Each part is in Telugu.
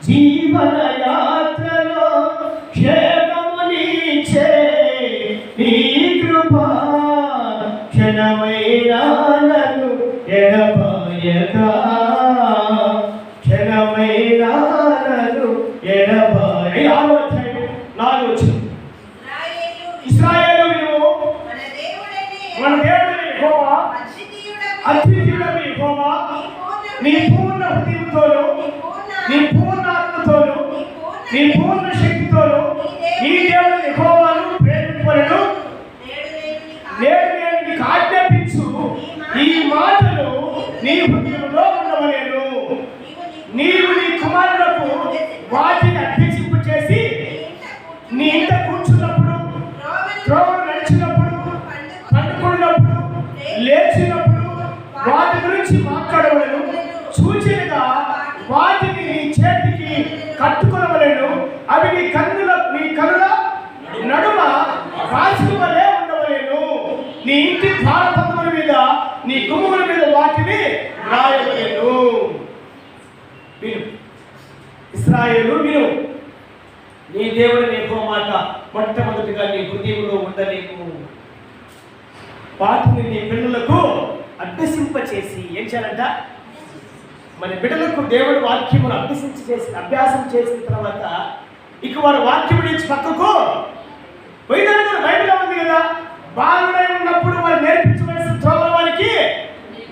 జీవన యాత్రలో క్షేమమునిచ్చే నీ కృపా క్షణమైనా నన్ను ఎడబాయక, క్షణమైనా నన్ను ఎడబాయ. 4 వచ్చింది. ఇశ్రాయేలు వినుము, మన దేవుడైన యెహోవా అద్వితీయుడైన యెహోవా నీ పూర్ణ హృదయంతోను, నీ పూర్ణ ఆత్మతోను, నీ పూర్ణ శక్తితోను నీ దేవుడు యెహోవాను ప్రేమింపలను నేడు నేను నీకు ఆజ్ఞాపించు ఈ మాటలు నీ హృదయంలో ఉండవలేను. నీవు నీ కుమారులకు వాటిని అభ్యసింపు చేసి నీ ఇంట కూర్చున్నప్పుడు, త్రోవను నడిచినప్పుడు, పండుకున్నప్పుడు, లేచినప్పుడు వాటి గురించి మాట్లాడవలను. సూచనగా వాటిని నీ చేతికి కట్టుకొనవలెను. అవి నీ కన్నుల నడుమ రాసువలే ఉండవలేను. నీ ఇంటి ద్వారబంధముల మీద, నీ గుమ్మముల మీద వాటిని రాయవలెను. విను ఇశ్రాయేలు, విను. నీ దేవుడు యెహోవా మాట మొట్టమొదటిగా నీ హృదయంలో ఉండలేము. వాటిని నీ పిల్లలకు అభ్యసింపచేసి ఏం చేయాలంట? మన బిడ్డలకు దేవుడు వాక్యమును అభ్యాసం చేసిన తర్వాత ఇక వారు వాక్యము నుంచి పక్కకు పోయినారు. బైబిల్లో ఉంది కదా, బాలుడై ఉన్నప్పుడు వారు నేర్పించవలసిన త్రోవలు వారికి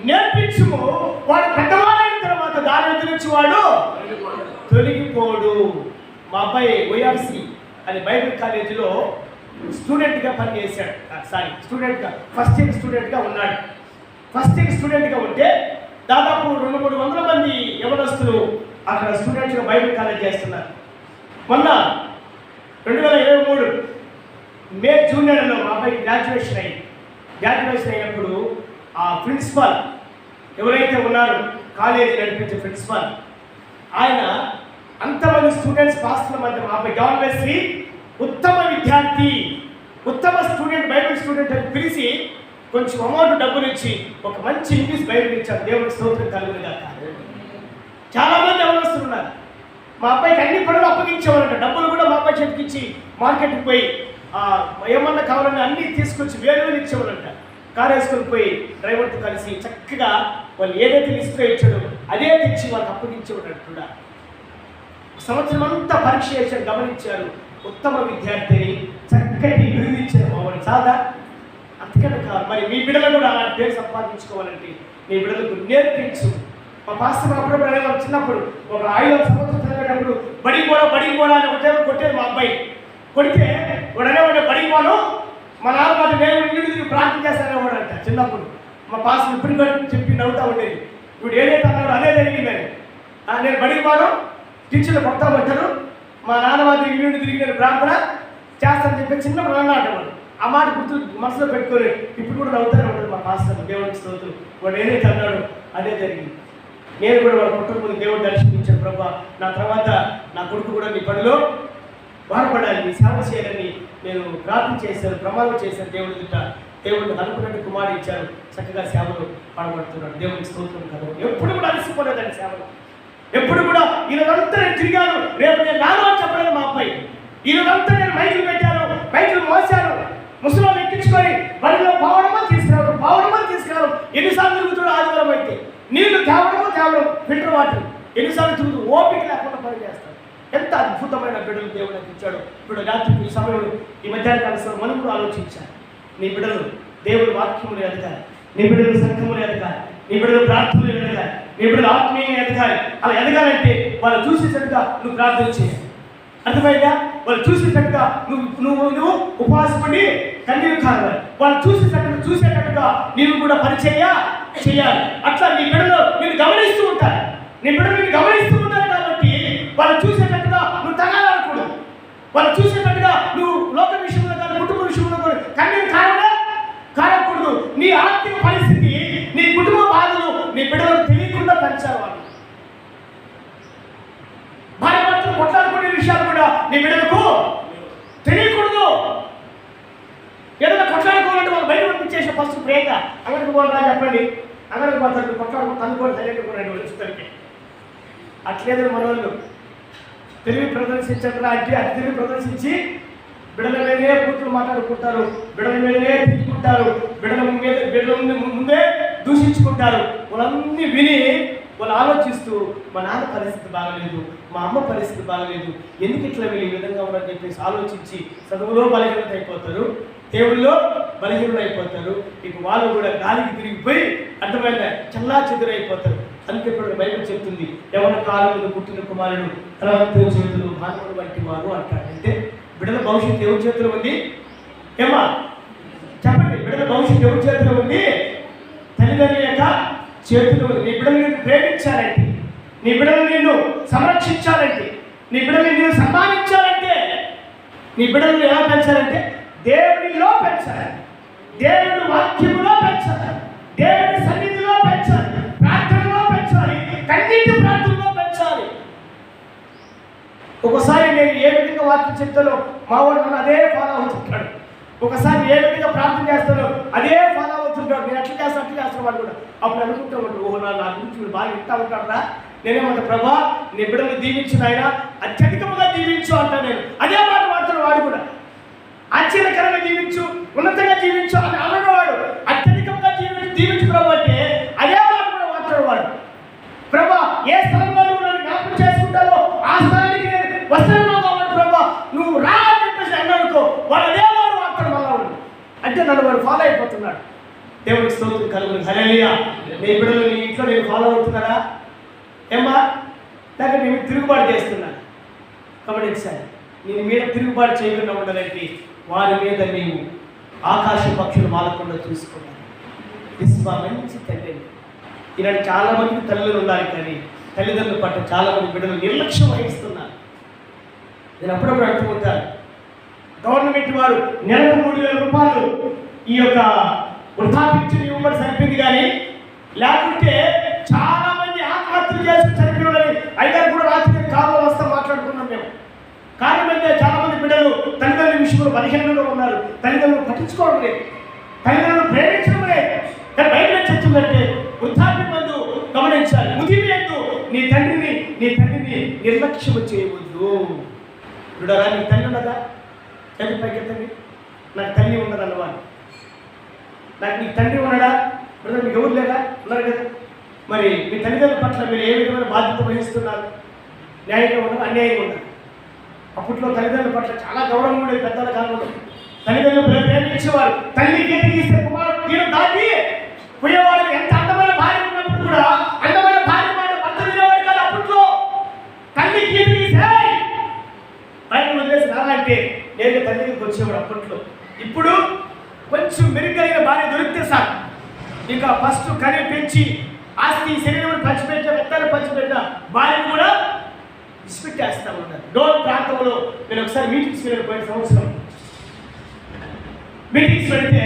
నేర్పించుము, వాడు పెద్దవాడైన తర్వాత దాని గురించి వాడు తొలగిపోడు. మా అబ్బాయి వైఆర్సి అని బైబిల్ కాలేజీలో స్టూడెంట్గా పనిచేశాడు. ఫస్ట్ ఇయర్ స్టూడెంట్గా ఉన్నాడు. ఫస్ట్ ఇయర్ స్టూడెంట్గా ఉంటే దాదాపు 200-300 మంది యవనస్తులు అక్కడ స్టూడెంట్స్గా బైబిల్ కాలేజ్ చేస్తున్నారు. మొన్న 2023 మే జూన్ నెలలో మా అబ్బాయి గ్రాడ్యుయేషన్ అయినప్పుడు ఆ ప్రిన్సిపాల్ ఎవరైతే ఉన్నారో, కాలేజీ నడిపించే ప్రిన్సిపాల్, ఆయన అంతమంది స్టూడెంట్స్ పాస్టర్ల మధ్య మా అబ్బాయి జాన్ వెస్లీ ఉత్తమ విద్యార్థి, ఉత్తమ స్టూడెంట్, బైబిల్ స్టూడెంట్ అని పిలిచి కొంచెం అమౌంట్ డబ్బులు ఇచ్చి ఒక మంచి ఇంగ్లీష్ బైబిల్ ఇచ్చారు. దేవుడి స్తోత్రం కలుగునుగాక. చాలా మంది ఎవరొస్తున్నారు. మా అబ్బాయికి అన్ని పనులు అప్పగించేవారంట. డబ్బులు కూడా మా అబ్బాయి చేతికిచ్చి మార్కెట్కి పోయి ఏమన్నా కావాలని అన్నీ తీసుకొచ్చి వేరు ఇచ్చేవారంట. కారు వేసుకొని పోయి డ్రైవర్తో కలిసి చక్కగా వాళ్ళు ఏదైతే లిస్టులో ఇచ్చాడో అదే తెచ్చి వాళ్ళకి అప్పగించేవాడు కూడా. సంవత్సరం అంతా పరీక్ష చేశారు, గమనించారు. ఉత్తమ విద్యార్థిని చక్కటి బిరుదు ఇచ్చారు. మామూలు సాదా అంతకన్నా కాదు. మరి మీ బిడ్డలు కూడా అలాంటి పేరు సంపాదించుకోవాలంటే మీ బిడ్డలకు నేర్పించు. మా పాస్టర్ అప్పుడప్పుడు అనేవారు, చిన్నప్పుడు ఒక 5 సంవత్సరం చదివేటప్పుడు బడికి పోరా అని కొట్టేది మా అబ్బాయి. కొడితే వాడు అనేవాడు బడికి పోను, మా నాన్నమాట నేను ఇంటికి ప్రార్థన చేస్తానేవాడు అంట. చిన్నప్పుడు మా పాస్టర్ ఇప్పుడు కూడా చెప్పి నవ్వుతూ ఉండేది. ఇప్పుడు ఏదైతే అన్నాడు అదే జరిగిందని. నేను బడికి పోను, టీచర్లు కొడతా పట్టాను, మా నాన్న వాళ్ళు ఇంటి తిరిగి నేను ప్రార్థన చేస్తానని చెప్పి చిన్నప్పుడు అన్న అంటేవాడు. ఆ మాట గుర్తు మనసులో పెట్టుకోలేదు. ఇప్పుడు కూడా నవ్వుతానే ఉంటుంది మా పాస్టర్. దేవుడికి స్తోత్రం. వాడు ఏదైతే అన్నాడు అదే జరిగింది. నేను కూడా వాడు పుట్టకపోతే దేవుడు దర్శించాను. ప్రభా, నా తర్వాత నా కొడుకు కూడా నీ పనిలో బాధపడాలి, నీ సేవ చేయాలని నేను ప్రార్థన చేశాను, ప్రమాణం చేశాను. దేవుడి దిట్ట దేవుడిని అనుకున్నట్టు కుమారుడు ఇచ్చారు. చక్కగా సేవలు పాల్పడుతున్నాడు. దేవుడికి స్తోత్రం కదా. ఎప్పుడు కూడా అలసిపోలేదండి సేవలు. ఎప్పుడు కూడా ఈరోజంతా నేను తిరిగాను, రేపు నేను రాను అని చెప్పలేదు మా అబ్బాయి. ఈరోజంతా నేను మైకులు పెట్టాను, మైకులు మోసాను, ముసలాలు ఎక్కించుకొని బడిలో పావడమో తీసుకురావడం ఎన్నిసార్లు తిరుగుతాడు. ఆదివారం అయితే నీళ్లు తేవడం ఫిల్టర్ వాటర్ ఎన్నిసార్లు తిరుగుతూ ఓపిక లేకుండా పని చేస్తాడు. ఎంత అద్భుతమైన బిడ్డలు దేవుడు నాకు ఇచ్చాడు. ఇప్పుడు రాత్రి ఈ సమయంలో ఈ మధ్యాహ్న కాలం మనం కూడా ఆలోచించాలి. నీ బిడ్డలు దేవుడి వాక్యములు ఎదగాలి, నీ బిడ్డలు సంఘములు ఎదగాలి, నీ బిడ్డలు ప్రార్థనలు ఎదగాలి, నీ బిడ్డలు ఆత్మీయంగా ఎదగాలి. అలా ఎదగాలంటే వాళ్ళు చూసేటట్టుగా నువ్వు ప్రార్థన చేయాలి. అర్థమైందా? వాళ్ళు చూసేటట్టుగా నువ్వు ఉపవాసపడి కన్నీరు కావాలి. వాళ్ళు చూసేటట్టుగా నీవు కూడా చేయాలి. అట్లా నీ బిడ్డలు నేను గమనిస్తూ ఉంటారు. నీ బిడ్డలు నేను గమనిస్తూ ఉంటారు కాబట్టి వాళ్ళు చూసేటట్టుగా నువ్వు తగాలనుకోడు. వాళ్ళు చూసేటట్టుగా నువ్వు లోక విషయంలో కానీ కుటుంబ విషయంలో కానీ కన్నీరు కారకూడదు. నీ ఆర్థిక పరిస్థితి, నీ కుటుంబ బాధలు నీ బిడ్డలకు తెలియకుండా పెంచాలి. వాళ్ళు భార్యాభర్తలు కొట్లాడుకునే విషయాలు కూడా నీ బిడ్డలకు తెలియకూడదు. ఏదైనా కొట్లాడుకోవాలంటే వాళ్ళు బయట పంపించేసే ఫస్ట్ ప్రేమగా అంగడికి పోవాలా చెప్పండి, అంగడికి పోతాడు, కొట్లాడుకో తనుకోండి సైలెంట్ కొనండి వచ్చేసరికి. అట్లేదని మన వాళ్ళు తెలివి ప్రదర్శించరా అంటే అది తెలివి ప్రదర్శించి బిడ్డల మీదనే కూతురు మాట్లాడుకుంటారు, బిడ్డల మీదనే తిట్టుకుంటారు, బిడ్డల ముందే దూషించుకుంటారు. వాళ్ళన్నీ విని వాళ్ళు ఆలోచిస్తూ మా నాన్న పరిస్థితి బాగలేదు, మా అమ్మ పరిస్థితి బాగలేదు, ఎందుకు ఇట్లా వీళ్ళు ఈ విధంగా ఉన్నారని చెప్పేసి ఆలోచించి చదువులో బలహీనత అయిపోతారు, దేవుళ్ళలో బలహీనులు అయిపోతారు. ఇక వాళ్ళు కూడా గాలికి తిరిగిపోయి అర్థమైన చల్లా చెదురైపోతారు. అందుకే ఇప్పుడు బైబిల్ చెప్తుంది, ఎవరి కాలంలో పుట్టిన కుమారుడు తర్వాత చేతులు భాగములు వంటి వారు అంటాడు. అంటే బిడ్డల భవిష్యత్తు ఎవరి చేతిలో ఉంది? ఏమా చెప్పండి, బిడ్డల భవిష్యత్తు ఎవరి చేతిలో ఉంది? తల్లిదండ్రుల యొక్క చేతిలో ఉంది. నీ బిడ్డలు నిన్ను ప్రేమించాలంటే, నీ బిడ్డలు నిన్ను సంరక్షించాలంటే, నీ బిడ్డలు నిన్ను సన్మానించాలంటే, నీ బిడ్డలను ఎలా పెంచాలంటే దేవుడిలో పెంచాలి, దేవుడి వాక్యములో పెంచాలి, దేవుడి సన్నిధిలో పెంచాలి, ప్రార్థనలో పెంచాలి, కన్నీటి ప్రార్థనలో పెంచాలి. ఒకసారి నేను ఏ విధంగా వాక్యం చెప్తానో మా వాడు అదే ఫాలో అవుతుంటాడు. ఒకసారి ఏ విధంగా ప్రార్థన చేస్తానో అదే ఫాలో అవుతుంటాడు. నేను అట్లా చేస్తాను వాడు కూడా. అప్పుడు అనుకుంటూ ఉంటాడు, ఓహో నా గురించి మీరు బాగా వింటా ఉంటారా? నేనేమంటా, ప్రభా నీ బిడ్డలు దీవించిన ఆయన అత్యధికముగా దీవించు అంటాను నేను. అదే మాట వాడుతాడు వాడు కూడా. ఆశ్చర్యకరంగా జీవించు, ఉన్నతంగా జీవించు అని అన్నవాడు. అత్యధికంగా జీవించు ప్రభు అంటే అదే మాట కూడా వాడుతాడు వాడు. ప్రభా ఏ స్థలంలో నువ్వు నన్ను జ్ఞాపకం చేసుకుంటావో ఆ స్థలానికి నేను వస్తున్నావు కాబట్టి ప్రభా నువ్వు రా అని చెప్పేసి అన్నాడుకో, వాడు అదే వాడు వాడతాడు మళ్ళా వాడు. అంటే నన్ను వాడు ఫాలో అయిపోతున్నాడు. దేవుడి స్తోత్రం కలుగును. హల్లెలూయా. నీ బిడ్డలు నీ ఇంట్లో నేను ఫాలో అవుతున్నారా? ఏమ్మా లేక నేను తిరుగుబాటు చేస్తున్నాను. గమనించాలి, నేను మీద తిరుగుబాటు చేయకుండా ఉండాలంటే వారి మీద నీవు ఆకాశ పక్షులు మాలకుండా చూసుకున్నాను. ఇది మంచి తల్లి. ఈనాడు చాలా మంది తల్లులు ఉన్నారు, కానీ తల్లిదండ్రుల పట్ల చాలా మంది బిడ్డలు నిర్లక్ష్యం వహిస్తున్నారు. నేను అప్పుడప్పుడు అంటుకుంటాను, గవర్నమెంట్ వారు నెలకు 3,000 రూపాయలు ఈ యొక్క వృద్ధాప్యం ఇవ్వమని సరిపోయింది, కానీ లేకుంటే చాలా మంది ఆత్మహత్యలు చేసి చనిపోయాలని అయ్యారు కూడా రాత్రి కాలంలో వస్తా మాట్లాడుకున్నాం మేము. కారణం అంటే చాలా మంది బిడ్డలు తల్లిదండ్రుల విషయంలో బలహీనంగా ఉన్నారు, తల్లిదండ్రులు పట్టించుకోవడం లేదు, తల్లిదండ్రులు ప్రేమించడం లేదు. కానీ బయట చెప్తుందంటే వృద్ధాప్యం మందు గమనించాలి, ముదిమి ఎందు నీ తండ్రిని నిర్లక్ష్యం చేయవద్దు. చూడరా, నీ తల్లి ఉన్నదా? తల్లి పైకెత్తండి. నాకు తల్లి ఉన్నది అన్నవాడు. నాకు నీ తండ్రి ఉన్నాడా? బ్రదర్ మీకు ఎవరు లేదా? ఉన్నారు కదా. మరి మీ తల్లిదండ్రుల పట్ల మీరు ఏ విధమైన బాధ్యత వహిస్తున్నారు? న్యాయంగా ఉన్నారు, అన్యాయంగా ఉన్నారు? అప్పట్లో తల్లిదండ్రుల పట్ల చాలా గౌరవం ఉండేది. పెద్దల కాలంలో తల్లిదండ్రులు ప్రేమించేవారు. తల్లి గీత గీస్తే కుమారుడు తీరు దాటి పోయేవాడు. ఎంత అందమైన భార్య ఉన్నప్పుడు కూడా అందమైన భార్య మాట భర్త వినేవాడు కాదు అప్పట్లో. తల్లి గీత గీసే బయట వదిలేసి రాలంటే నేను తల్లి దగ్గరికి వచ్చేవాడు అప్పట్లో. ఇప్పుడు కొంచెం మెరుగైన భార్య దొరికితే సార్ ఇక ఫస్ట్ కని పెంచి ఆస్తి శరీరం పంచిపెట్టిన వ్యక్తాన్ని పంచిపెట్టిన భార్యను కూడా విసిపెట్టేస్తా ఉన్నారు. డోర్ ప్రాంతంలో నేను ఒకసారి మీటింగ్స్ వెళ్ళిన పోయిన సంవత్సరం మీటింగ్స్ పెడితే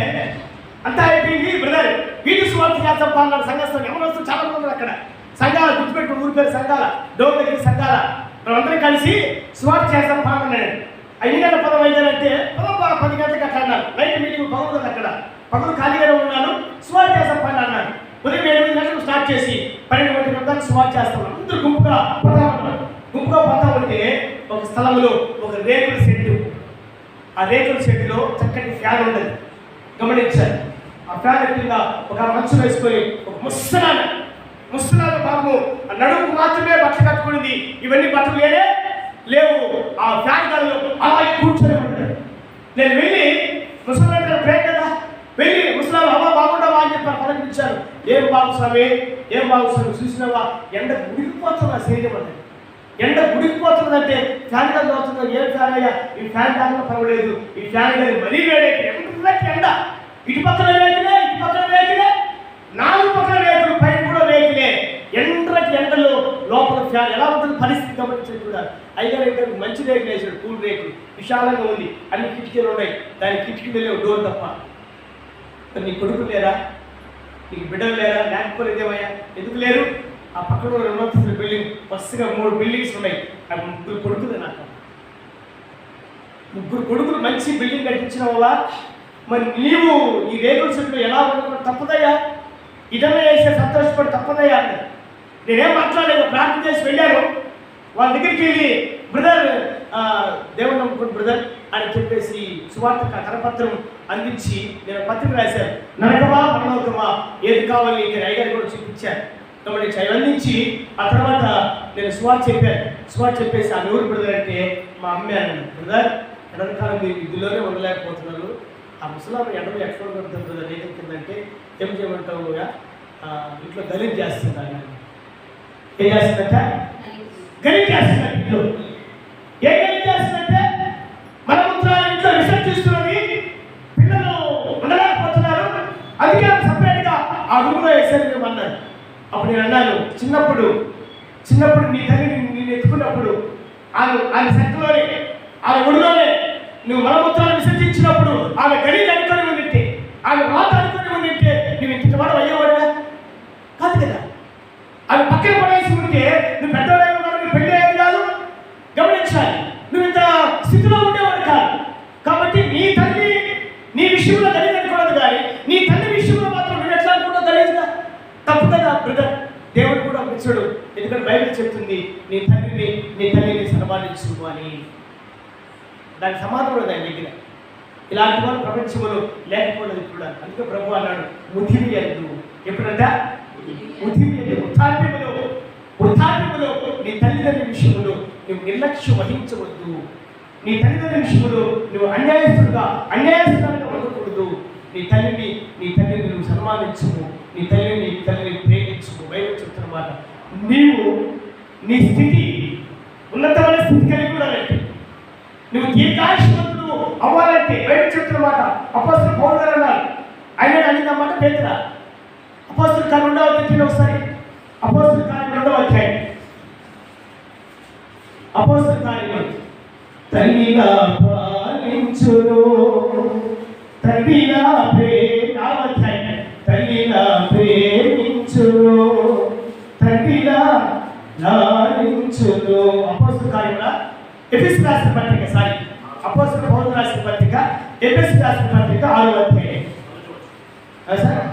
అంతా అయిపోయింది. బ్రదర్ వీటి స్వార్థ చేస్తాం పాలన సంఘస్థం ఎవరు చాలా మంది ఉన్నారు అక్కడ. సంఘాల గుర్తుపెట్టుకుని ఊరి పేరు సంఘాల, డోర్ దగ్గర సంఘాల మేమందరం కలిసి స్వార్థ చేస్తాం పాలన. 5 గంటల 15 అంటే 10 గంటలకు అట్లా అన్నారు. నైట్ మీటింగ్ పగలు అక్కడ పగలు ఖాళీగానే ఉన్నాను. స్వార్థ చేస్తాం పని అన్నారు. ఉదయం 8 గంటలకు స్టార్ట్ చేసి 12 గంటలకు స్వార్థ చేస్తాం. అందరూ గుంపుగా పోతా ఉంటే ఒక స్థలంలో ఒక రేకుల షెడ్, ఆ రేకుల షెడ్లో చక్కటి ఫ్యాన్ ఉండదు. గమనించాలి, ఆ ఫ్యాన్ కింద ఒక మంచం వేసుకొని ఒక ముసలాన పాపము నడుముకు మాత్రమే బట్టలు కట్టుకునేది. ఇవన్నీ బట్టలు లేవు. ఆ ఫ్యాన్ గాలిలో అలా కూర్చొని ఉంటాడు. నేను వెళ్ళి ముసలాంటి ప్రేమ కదా వెళ్ళి ముసలాలు అమ్మ బాగుండవా అని చెప్పి పలకరించారు. ఏం బాగు స్వామి చూసినావా? ఎండ ఉడికిపోతున్నా శరీరం అంటే. ఎండ ఉడికిపోతుందంటే ఫ్యాన్ గాలి అవుతుందో ఏం ఫ్యాన్ అయ్యా? ఈ ఫ్యాన్ గాలిలో పర్వాలేదు, ఈ ఫ్యాన్ గాలి మరీ వేడైతే ఎండ ఇటు పక్కన రేకులే, ఇటు పక్కన రేకులే, 4 పక్కన రేకులు, పైన కూడా రేకులే. ఎండలో లోపల ఫ్యాన్ ఎలా ఉంటుంది పరిస్థితి గమనించండి. కూడా అయితే మంచి రేకులు వేసాడు, కూల్ రేకులు విశాలంగా ఉంది, అన్ని కిటికీలు ఉన్నాయి. దాని కిటికీలు లేవు, డోర్ తప్ప. నీ కొడుకు లేరా? నీకు బిడ్డలు లేరా? లేకపోలేదేమయ్యా? ఎందుకు లేరు? ఆ పక్కన 2 అంతస్తుల బిల్డింగ్, ఫస్ట్గా 3 బిల్డింగ్స్ ఉన్నాయి. ఆ 3 కొడుకులు నాకు 3 కొడుకులు మంచి బిల్డింగ్ కట్టించిన వల్ల మరి నీవు ఈ రేకుల చెట్లు ఎలా ఉండడం తప్పదయ్యా? ఇదన్నా వేసే సంతోషపడి తప్పదయ్యా అన్నది. నేనేం మాట్లాడలేదు, ప్రార్థన చేసి వెళ్ళాను. వాళ్ళ దగ్గరికి వెళ్ళి బ్రదర్ దేవుని నమ్ముకుని బ్రదర్ అని చెప్పేసి సువార్త కరపత్రం అందించి నేను పత్రిక రాశాను. నరకమా పరలోకమా ఏది కావాలి ఇక్కడ అయ్యగారు కూడా చూపించాను. కాబట్టి అందించి ఆ తర్వాత నేను సువార్త చెప్పాను. సువార్త చెప్పేసి ఆ ఎవరు బ్రదర్ అంటే మా అమ్మే అన్నాను. బ్రదర్ ఎండకాలం మీరు ఇందులోనే ఉండలేకపోతున్నారు, ఆ ముసలాం ఎండలో ఎక్కడ కొడుతుంది బ్రదర్ ఏదెక్కిందంటే ఏం చేయమంటావు ఇంట్లో గలీజ్ చేస్తుందా, ఏం చేస్తుందంట గలీజ్ చేస్తున్నారు. ఇంట్లో ఏం గలీజ్ చేస్తుందంటే మలమూత్రాలు ఇంట్లో విసర్జిస్తున్నది, పిల్లలు ఉండలేకపోతున్నారు, అందుకే సపరేట్గా ఆ రూమ్లో వేసేది అన్నారు. అప్పుడు నేను అన్నాను, చిన్నప్పుడు నీ తల్లి నేను ఎత్తుకున్నప్పుడు ఆమె సంఖ్యలోనే ఆమె ఒడిలోనే నువ్వు మలమూత్రాలు విసర్జించినప్పుడు ఆమె గలీజ్ అనుకొని ఉండింటే, ఆమె వాత అనుకొని ఉండింటే నువ్వు ఇంత వాడు అయ్యేవాడుగా కాదు కదా. ఆమె పక్కన పడేసి ఉంటే నువ్వు పెద్దవాడు నువ్వు పెళ్ళి అయ్యేది కాదు. గమనించాలి, నువ్వు ఇంత స్థితిలో ఉండేవాడు కాదు. కాబట్టి నీ తల్లి నీ విషయంలో గలీజ్ అనుకోవద్దు, కానీ నీ తల్లి విషయంలో మాత్రం నువ్వు ఎట్లా అనుకుంటా గలీజ్గా తప్పు కదా బ్రదర్. దేవుడు కూడా పిలిచాడు, ఎందుకంటే బైబిల్ చెప్తుంది నీ తల్లిని సన్మానించు అని. దానికి సమాధానం కూడా దాని దగ్గర. ఇలాంటి వాళ్ళు ప్రపంచంలో లేకపోవడం కూడా. అందుకే ప్రభు అన్నాడు ముధిమి ఎందు, ఎప్పుడంట ముధిమి ఎందు, వృద్ధాప్యములో నీ తల్లిదండ్రుల విషయంలో నువ్వు నిర్లక్ష్యం వహించవద్దు. నీ తల్లిదండ్రుల విషయంలో నువ్వు అన్యాయస్తులుగా ఉండకూడదు. నీ తల్లిని నువ్వు సన్మానించుము, నీ తల్లిని ప్రేమించుము. బైబిల్ చెప్తున్నమాట. నీవు నీ స్థితి ఉన్నతమైన స్థితి కలిగి ఉండాలంటే, నువ్వు దీర్ఘాయుష్మంతుడు అవ్వాలంటే బైబిల్ చెప్తున్నమాట. అపోస్తలుడు పౌలు గారు అన్నారు, ఆయన అడిగిందన్నమాట పేతురు. అపోస్తలుల కార్యం 2వ అధ్యాయం ఒకసారి, అపోస్తలుల కార్యం 2వ అధ్యాయం, అపోస్తలుల కార్యం తల్లిగా పాలించును తల్లిలా ప్రేమించును తల్లిలా లాలించును. అపోస్తలుల కార్యంలో ఎఫెసీయులకు రాసిన పత్రిక, అపోస్తలుడు పౌలు రాసిన పత్రిక ఎఫెసీయులకు రాసిన పత్రిక 6వ అధ్యాయం సార్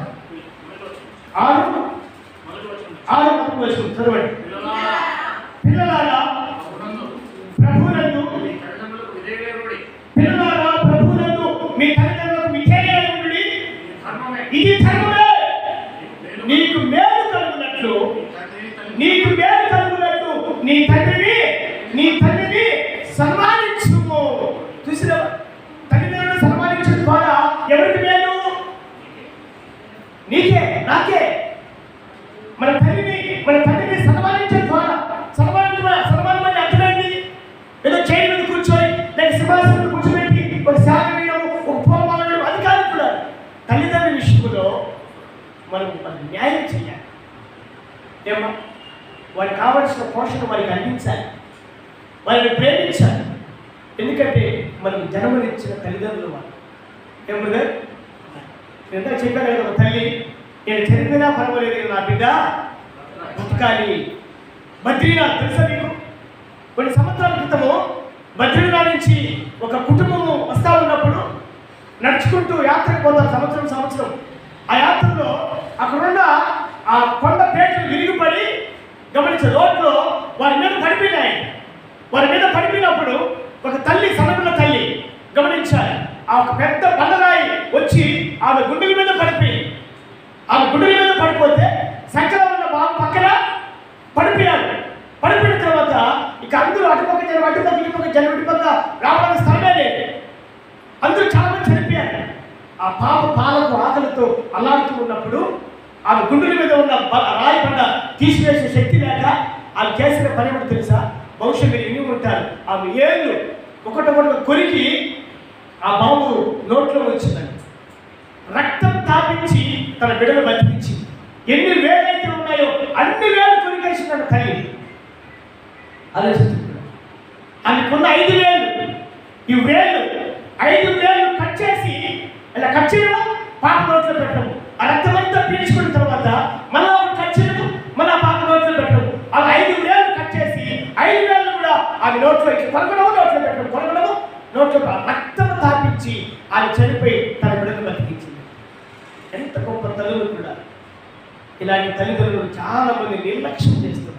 6 వచనం చదవండి. పిల్లలారా ప్రభువునందు మీ తల్లిదండ్రులకు విధేయులై ఉండుడి, ఇది ధర్మమే. నీకు మేలు కలుగునట్లు నీ తల్లిని సన్మానించుము. చూసిన తల్లిదండ్రులను సన్మానించడం ద్వారా ఎవరికి మేలు? నీకే, నాకే. మన తల్లిని సన్మానించడం ద్వారా, సన్మానం అంటే అర్థమైంది ఏదో చైర్ మీద కూర్చొని దానికి సింహాసనం కూర్చోబెట్టి ఒక శాఖ వేయడం, ఒక పూలమాల వేయడం, అది కాదు. కూడా తల్లిదండ్రుల విషయంలో మనం న్యాయం చేయాలి. ఏమో వారికి కావలసిన పోషణ వారికి అందించాలి, వారిని ప్రేమించాలి. ఎందుకంటే మనం జన్మనిచ్చిన తల్లిదండ్రులు వాళ్ళు. ఏం బ్రదర్, ఎంత చెప్పాను కదా, ఒక తల్లి నేను చనిపోయినా పర్వాలేదు నా బిడ్డ బతకాలి. బద్రీనాథ్ తెలుసా మీకు? కొన్ని సంవత్సరాల క్రితము బద్రీనాథ్ నుంచి ఒక కుటుంబము వస్తూ ఉన్నప్పుడు నడుచుకుంటూ యాత్రకు పోతారు సంవత్సరం. ఆ యాత్రలో అక్కడున్న ఆ కొండ పేటలు విరిగిపడి గమనించే రోడ్లో వారి మీద పడిపోయినప్పుడు ఒక తల్లి, సమయంలో తల్లి గమనించాలి. ఆ ఒక పెద్ద బండరాయి వచ్చి ఆమె గుండెల మీద పడిపోతే సంకలం ఉన్న బాబు పక్కన పడిపోయాడు. పడిపోయిన తర్వాత ఇక అందరూ అటుపక్క ఇటుపక్క రావడానికి స్థలమే లేదు. అందరూ చాలా మంది చనిపోయారు. ఆ పాప పాలకు ఆకలితో అల్లాడుతూ ఉన్నప్పుడు ఆమె గుండెల మీద ఉన్న రాయి బండ తీసివేసే శక్తి లేక ఆమె చేసిన పని ఏమిటో తెలుసా? బహుశా మీరు ఎన్ని ఉంటారు, ఆమె ఏళ్ళు ఒకటొకటి కొరికి ఆ బాబు నోట్లో వచ్చిందండి. రక్తం తాపించి తన బిడ్డను బతికించి ఎన్ని వేలైతే ఉన్నాయో అన్ని వేలు కొరికేసిందండి తల్లి. ఆలోచిస్తున్నాడు. ఆమెకున్న 5 వేలు, ఈ 5 వేలు కట్ చేసి ఇలా కట్ చేయడం, పాప నోట్లో పెట్టడం, ఆ రక్తం అంతా పీల్చుకున్న తర్వాత మళ్ళా కట్ చేయడం, మళ్ళీ పాప నోట్లో పెట్టడం. అలా 5 వేలు కట్ చేసి 5 వేలు కూడా ఆమె నోట్లో కొరకడము, నోట్లో పెట్టడం, కొరకడము, నోట్లో రక్తం తాపించి ఆమె చనిపోయి తన బిడ్డను బతికించింది. ఎంత గొప్ప తల్లులు కూడా. ఇలాంటి తల్లిదండ్రులు చాలా మంది నిర్లక్ష్యం చేస్తున్నారు.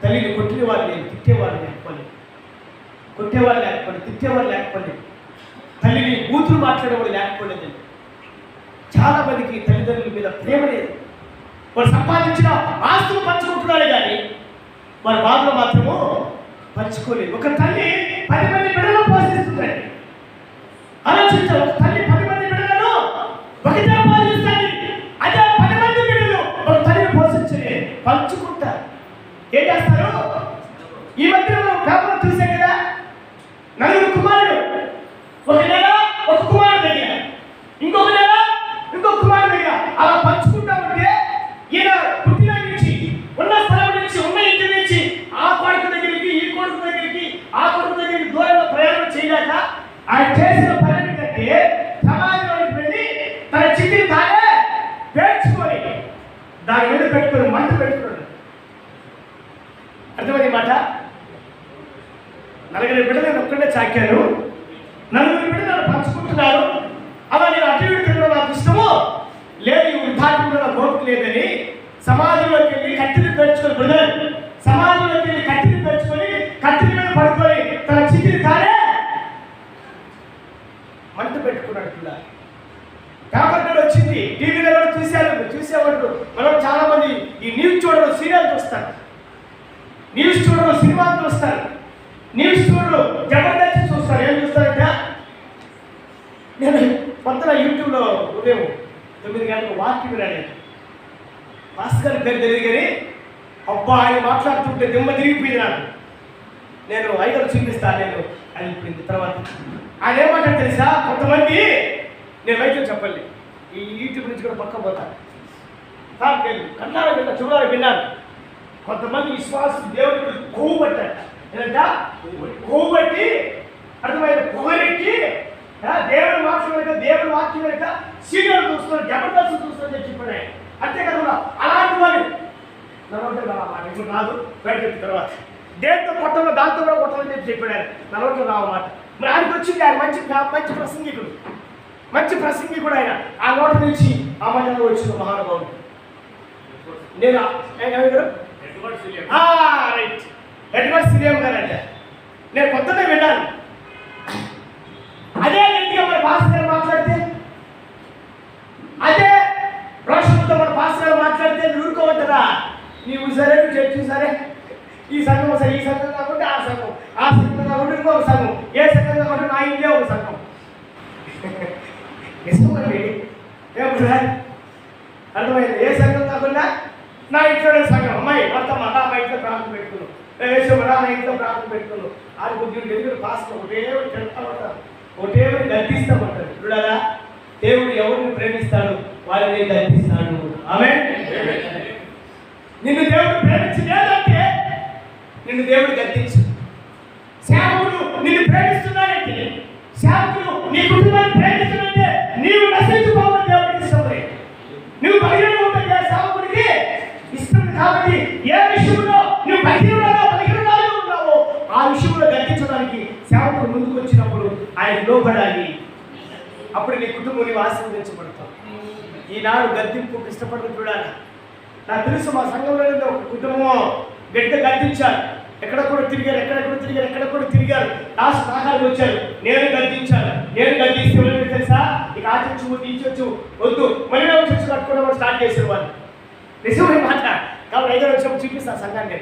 తల్లిని కొట్టినవారు లేదు, తిట్టేవారు లేకపోలేదు, కొట్టేవారు లేకపోలేదు, తిట్టేవారు లేకపోలేదు, తల్లిని బూతులు మాట్లాడేవాడు లేకపోలేదు. చాలా మందికి తల్లిదండ్రుల మీద ప్రేమ లేదు. వారు సంపాదించిన ఆస్తులు పంచుకుంటున్నారే కానీ వారి బాధలు మాత్రము పంచుకోలేదు. ఒక తల్లి 10 మంది బిడ్డలను పోషిస్తుందండి. ఆలోచించాలి, ఒక తల్లి 10 మంది బిడ్డలను ఒకటే పోషిస్తుంది. అదే 10 మంది బిడ్డలు ఒక తల్లిని పోషించలే, పంచుకుంటారు. ఏం చేస్తారు? ఈ మధ్య మనం పేపర్లో చూసాం కదా, 4 కుమారుడు, ఒక నెల ఒక కుమారుడు దగ్గర, ఇంకొక నెల ఇంకొక కుమారుడు దగ్గర అలా పంచుకుంటా ఉంటే ఈయన పుట్టిన నుంచి, ఉన్న స్థలం నుంచి, ఉన్న ఇంటి నుంచి ఆ కొడుకు దగ్గరికి, ఈ కొడుకు దగ్గరికి, ఆ కొడుకు దగ్గరికి దూరంగా ప్రయాణం చేయలేక ఆయన చేసిన పని ఏంటంటే సమాజంలోకి వెళ్ళి తన చితిని తానే పేర్చుకొని దాని మీద పెట్టుకొని మంట పెట్టుకున్నాడు. అర్థమైంది మాట? 4 బిడ్డలు నేను ఒక్కడే చాకాను, 4 బిడ్డలు నన్ను పంచుకుంటున్నారు. అలా నేను అటు ఇటు తినడం నాకు ఇష్టము లేదు, ఈ వృద్ధాప్యంలో నాకు ఓపిక లేదని సమాజంలోకి వెళ్ళి కత్తిని పెంచుకొని, బ్రదర్ సమాజంలోకి వెళ్ళి కత్తిని పెంచుకొని కత్తిని మీద పడుకొని తన చితిని తానే మంట పెట్టుకున్నాడు. పేపర్ కూడా వచ్చింది, టీవీలో కూడా చూసేవాళ్ళు. మనం చాలా మంది ఈ న్యూస్ చూడడం, సీరియల్ చూస్తారు, న్యూస్ చూడడం, సినిమాలు చూస్తారు, న్యూస్ చూడడం, జబర్దస్త్ చూస్తారు. ఏం చూస్తారంటే, నేను కొత్తగా యూట్యూబ్లో ఉదయం 9 గంటలకు వాక్యం వినాను. మాస్టర్ గారి పేరు తెలియదు కానీ అబ్బా ఆయన మాట్లాడుతుంటే దిమ్మ తిరిగిపోయింది నాకు. నేను 5 చూపిస్తాను, నేను అది ఇప్పుడు తర్వాత ఆయన ఏమంటారు తెలుసా? కొంతమంది, నేను వైద్యం చెప్పండి, ఈ యూట్యూబ్ నుంచి కూడా పక్క పోతాను, కన్నారా విన్నా, చూడాలి విన్నాను. కొంతమంది విశ్వాసం దేవుడు కొవ్వు పట్టారు, ఏంటంట కొవ్వు పట్టి అర్థమైన పొగరెక్కి దేవుడు మాట్లాడక, దేవుడు వాక్యం వెనక సీరియల్ చూస్తున్నారు, జబర్దస్త్ చూస్తున్నారు చెప్పాడు. అంతేకాదు అలాంటి వాళ్ళు ఇప్పుడు రాదు, బయట తర్వాత దేంతో కొట్టలో దాంతో కూడా కొట్టాలని చెప్పాడు. నలవట్లో రావన్నమాట. మరి ఆయనకు వచ్చింది, ఆయన మంచి ప్రసంగికుడు, మంచి ప్రసంగికుడు ఆయన. ఆ నోట నుంచి ఆ మధ్యలో వచ్చిన మహానుభావుడు. నేను రైట్, ఎడ్వర్డ్ సిలియం గారు అంటే నేను కొత్తగా విన్నాను. అదే వ్యక్తిగా మన పాస్టర్ గారు మాట్లాడితే, అదే రోషంతో మన పాస్టర్ గారు మాట్లాడితే ఊరుకోవద్దా? నీవు సరే, నువ్వు చర్చి సరే, ఈ సంఘం సరే, ఈ సంఘం కాకుండా ఆ సంఘం, ఆ సంఘం కాకుండా ఇంకొక సంఘం, ఏ సంఘం కాకుండా నా ఇండియా ఒక సంఘం. నిజమండి, ఏమన్నా అర్థమైంది? ఏ సంఘం కాకుండా నా ఇంట్లోనే సంఘం. అమ్మాయి మొత్తం అలా మా ఇంట్లో ప్రార్థన పెట్టుకున్నాం, వేసేమరా నా ఇంట్లో ప్రార్థన పెట్టుకున్నాం. అది కొద్దిగా ఎదురు పాస్టర్ ఒకటే తిడతా ఉంటారు, ఒకటే గర్తిస్తూ ఉంటారు. చూడాలా, దేవుడు ఎవరిని ప్రేమిస్తాడు వారిని గర్తిస్తాడు. ఆమేన్. నిన్ను దేవుడు ప్రేమించలేదంటే నిన్ను దేవుడు గర్తించు. సేవకుడు నిన్ను ప్రేమిస్తున్నాడంటే, సేవకుడు నీ కుటుంబాన్ని ప్రేమిస్తున్నాడంటే నీవు నశించుకోవాలని దేవుడికి ఇష్టం లేదు. నువ్వు బహిరంగ ఉంటే సేవకుడికి ఇష్టం. కాబట్టి ఏ విషయంలో నువ్వు బహిరంగంగా ఉన్నావో ఆ విషయంలో గర్తించడానికి సేవకుడు ముందుకు వచ్చినప్పుడు ఆయన లోపడాలి. అప్పుడు నీ కుటుంబం నీవు ఆశీర్వదించబడతావు. ఈనాడు గర్తింపుకు ఇష్టపడుతూ చూడాలి. నాకు తెలుసు, మా సంఘంలో ఒక కుటుంబం గట్టిగా గర్తించారు. ఎక్కడెక్కడ తిరిగారు. లాస్ట్ నాకాలకు వచ్చారు, నేను గర్తించాను. నేను గర్తిస్తే తెలుసా, ఇక ఆచరించు తీర్చొచ్చు వద్దు, మళ్ళీ చర్చ కట్టుకోవడం స్టార్ట్ చేశారు వాళ్ళు. నిజమే మాట. కాబట్టి 5 నిమిషం చూపిస్తాను సంఘాన్ని,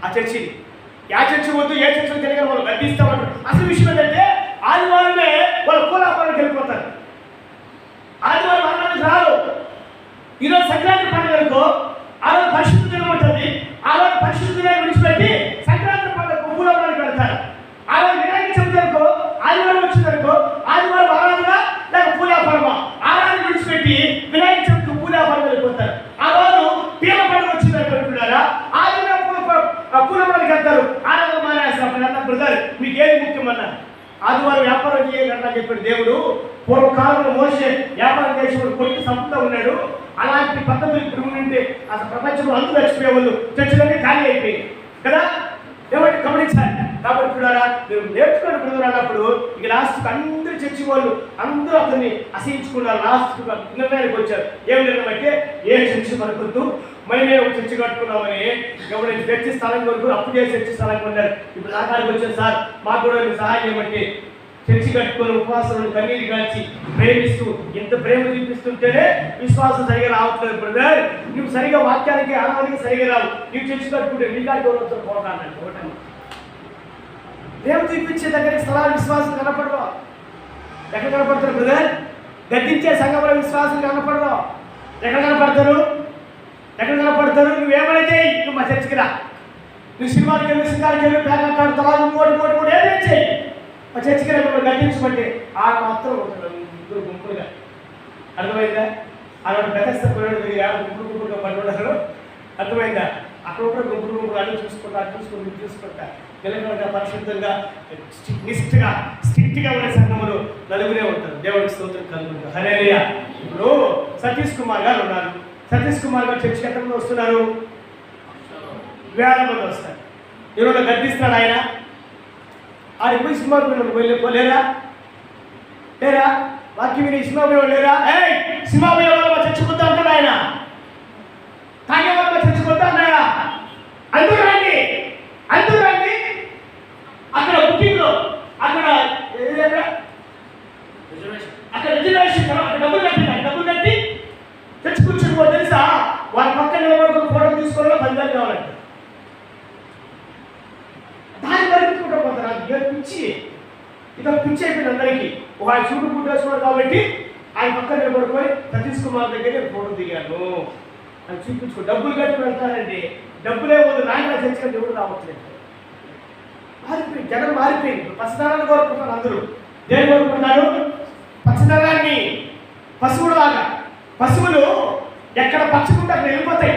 ఆ చర్చిని. ఆ చర్చి వద్దు, ఏ చర్చలు తిరిగారు వాళ్ళు గర్తిస్తామంటారు. అసలు విషయం ఏంటంటే ఆదివారమే వాళ్ళు పూలాపాలకు వెళ్ళిపోతారు. ఆదివారం అన్నానికి రారు. ఈరోజు సంక్రాంతి పండుగ అనుకో, ఆ రోజు పరిశుద్ధ దినం ఉంటుంది. ఆ రోజు పరిశుద్ధ దినాన్ని విడిచిపెట్టి సంక్రాంతి పండుగ పూలవడానికి వెళ్తారు. ఆ రోజు వినాయక చవితి అనుకో, ఆదివారం వచ్చిందనుకో, ఆదివారం ఆరాధన లేక పూలాపరమ ఆరాధన విడిచిపెట్టి వినాయక చవితి పూలాపరం వెళ్ళిపోతారు. ఆ రోజు పీల పండుగ వచ్చిందనుకుంటున్నారా, ఆదివారం పూలవడానికి వెళ్తారు. ఆరాధన మానేస్తారు. అన్న బ్రదర్ మీకు ఏది ముఖ్యమన్నారు? ఆదివారం వ్యాపారం చేయాలన్నా చెప్పాడు దేవుడు. పూర్వకాలంలో మోషే వ్యాపారం చేసేవాడు, కొట్టి సంపుతా ఉన్నాడు. అలాంటి పద్ధతులు ఇప్పుడు ఉంటే అసలు ప్రపంచంలో అందరూ చచ్చిపోయేవాళ్ళు, చర్చలన్నీ ఖాళీ అయిపోయాయి కదా. ఏమంటే గమనించాలి. కాబట్టి చూడాలా, మీరు నేర్చుకోండి బ్రదర్ అన్నప్పుడు ఇక లాస్ట్ అందరూ చర్చి వాళ్ళు అందరూ అతన్ని అసహించుకున్నారు. లాస్ట్ నిర్ణయానికి వచ్చారు. ఏం నిర్ణయం అంటే ఏ చర్చి మనకొద్దు, మేము ఒక చర్చి కట్టుకున్నామని ఎవరైనా చర్చి స్థలం కొరకు అప్పు చేసి చర్చి స్థలం కొన్నారు. ఇప్పుడు నా కాడికి వచ్చారు, సార్ మాకు కూడా సహాయం చేయమంటే చర్చి కట్టుకొని ఉపవాసాలను కన్నీరు కాల్చి ప్రేమిస్తూ ఇంత ప్రేమ చూపిస్తుంటేనే విశ్వాసం సరిగా రావట్లేదు. బ్రదర్, నువ్వు సరిగా వాక్యానికి ఆనందానికి సరిగా రావు. నువ్వు చర్చి కట్టుకుంటే నీ కాడికి ఎవరితో పోతానంటే ఒకటని ప్రేమ చూపించే దగ్గరికి స్థలాలు విశ్వాసం కనపడరు. ఎక్కడ కనపడతారు బ్రదర్? గద్దించే సంఘంలో విశ్వాసం కనపడరు. ఎక్కడ కనపడతారు? ఎక్కడ కనపడతారు? నువ్వేమైతే నువ్వు మా చర్చికి రా, నువ్వు సినిమాకి వెళ్ళి సినిమాకి వెళ్ళి ప్యాకెట్ ఆడుతావు, మూడు ఏదైనా చేయి, మా చర్చికి మిమ్మల్ని గద్దించమంటే ఆ మాత్రం ఉంటున్నారు ఇద్దరు గుంపులుగా. అర్థమైందా? అక్కడ పెద్ద కొరడు గుంపులుగా పట్టుకున్నారు. అర్థమైందా? అక్కడ కూడా గుంపులు అన్ని చూసుకుంటా నిలకడగా పరిశుద్ధంగా స్ట్రిక్ట్గా ఉండే సంఘములు నలుగురే ఉంటారు. దేవుడికి స్తోత్రం కలుగుతారు. హల్లెలూయా. ఇప్పుడు సతీష్ కుమార్ గారు ఉన్నారు. సతీష్ కుమార్ గారు చర్చి ఎక్కడ వస్తున్నారు? వేల మంది వస్తారు. ఈరోజు గద్దిస్తున్నాడు ఆయన. ఆడికి పోయి సినిమా లేరా లేరా వాక్యం విని సినిమా లేరా? సినిమా వాళ్ళ చర్చకొద్దా అంటాడు ఆయన. తాగే వాళ్ళ చర్చకొద్దా అన్నాడా? అందరూ రండి, అందరూ రండి. అక్కడ బుకింగ్లో అక్కడ రిజర్వేషన్ డబ్బులు కట్టి చర్చ కూర్చుని తెలుసా? వాళ్ళ పక్కన నిలబడుకుని ఫోటో తీసుకోవడంలో 10,000 కావాలంట. దాని వరకు కూడా పోతారు. పిచ్చి, ఇక పిచ్చి అయిపోయింది అందరికీ. ఆయన చూడు పుట్టు వేసుకున్నాడు కాబట్టి ఆయన పక్కన నిలబడుకొని సతీష్ కుమార్ దగ్గర ఫోటో దిగాను అని చూపించుకో. డబ్బులు కట్టి వెళ్తారండి. డబ్బులే వద్దు, నాయన చర్చగా దేవుడు రావట్లేదు. మారిపోయింది, జనం మారిపోయింది. పచ్చదనాన్ని కోరుకుంటున్నారు అందరూ. దేని కోరుకుంటున్నారు? పచ్చదనాన్ని. పశువులాగా పశువులు ఎక్కడ పచ్చుకుంటే అక్కడ వెళ్ళిపోతాయి.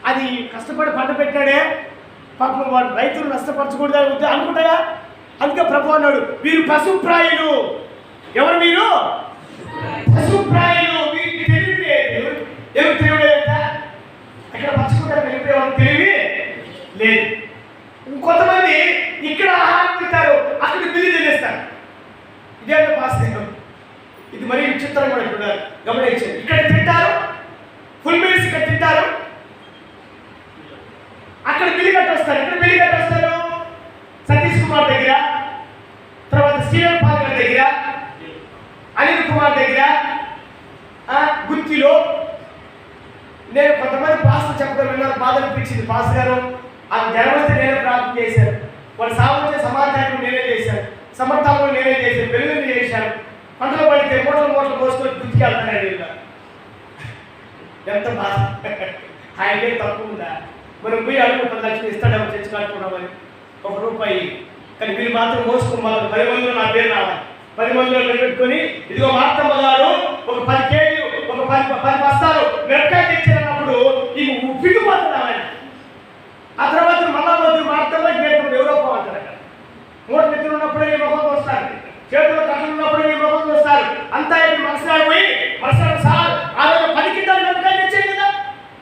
అది కష్టపడి పంట పెట్టాడే, పాపం వాడు రైతులు నష్టపరచకూడదు అనుకుంటాయా? అందుకే ప్రభు అన్నాడు, వీరు పశుప్రాయులు. ఎవరు మీరు? పశుప్రాయులు. వీరికి తెలివి లేదు. ఎవరు తెలివి లేదంట? ఎక్కడ పచ్చుకుంటారు వెళ్ళిపోయేవాళ్ళు తెలివి లేదు. ఇంకొంతమంది ఇక్కడ ఆహారం తింటారు, అక్కడ బిల్లు తినేస్తారు. ఇదే పాస్తం. ఇది మరీ విచిత్రంగా కూడా చూడాలి, గమనించండి. ఇక్కడ తింటారు, ఫుల్ మీల్స్ ఇక్కడ తింటారు, అక్కడ బిల్లు కట్టొస్తారు. ఇక్కడ బిల్లు కట్టొస్తారు సతీష్ కుమార్ దగ్గర, తర్వాత శ్రీరామ్ పాల్ దగ్గర, అనిల్ కుమార్ దగ్గర, గుత్తిలో. నేను కొంతమంది పాస్టర్ చెప్పడం విన్నారు, బాధ అనిపించింది. పాస్టర్ గారు ఆ జనవస్తే నేనే ప్రార్థన చేశాను, వాళ్ళు సాగుతే సమాధానం నేనే చేశాను, సమర్థాలను నేనే చేశాను, పెళ్ళిళ్ళు చేశాను, పంటలు పడితే మూటలు మోసుకొని గుర్తికి వెళ్తానండి. ఎంత బాధ. ఆయనకే తక్కువ ఉందా? మనం పోయి అడుగు 10 లక్షలు ఇస్తాడేమో చర్చి కట్టుకున్నామని ₹1. కానీ వీళ్ళు మాత్రం మోసుకుని మాత్రం 10 మందిలో నా పేరు రావాలి. 10 మందిలో నిలబెట్టుకొని ఇదిగో మార్తమ్మ గారు ఒక 10 కేజీలు ఒక 10 బస్తాలు మిరపకాయ తెచ్చారన్నప్పుడు ఇవి ఉప్పిగిపోతున్నాం ఆయన. ఆ తర్వాత మళ్ళా మంది మార్తమ్మ గేట్లు ఎవరోపో అంటారు. అక్కడ మూట నెత్తులు ఉన్నప్పుడే ఈ ముఖం వస్తారు, చేతులు కట్టలు ఉన్నప్పుడే ఈ ముఖం వస్తారు. అంతా మనసునాడు పోయి మనసునాడు సార్ ఆ రోజు 10 క్వింటాలు మిరపకాయ తెచ్చారు కదా,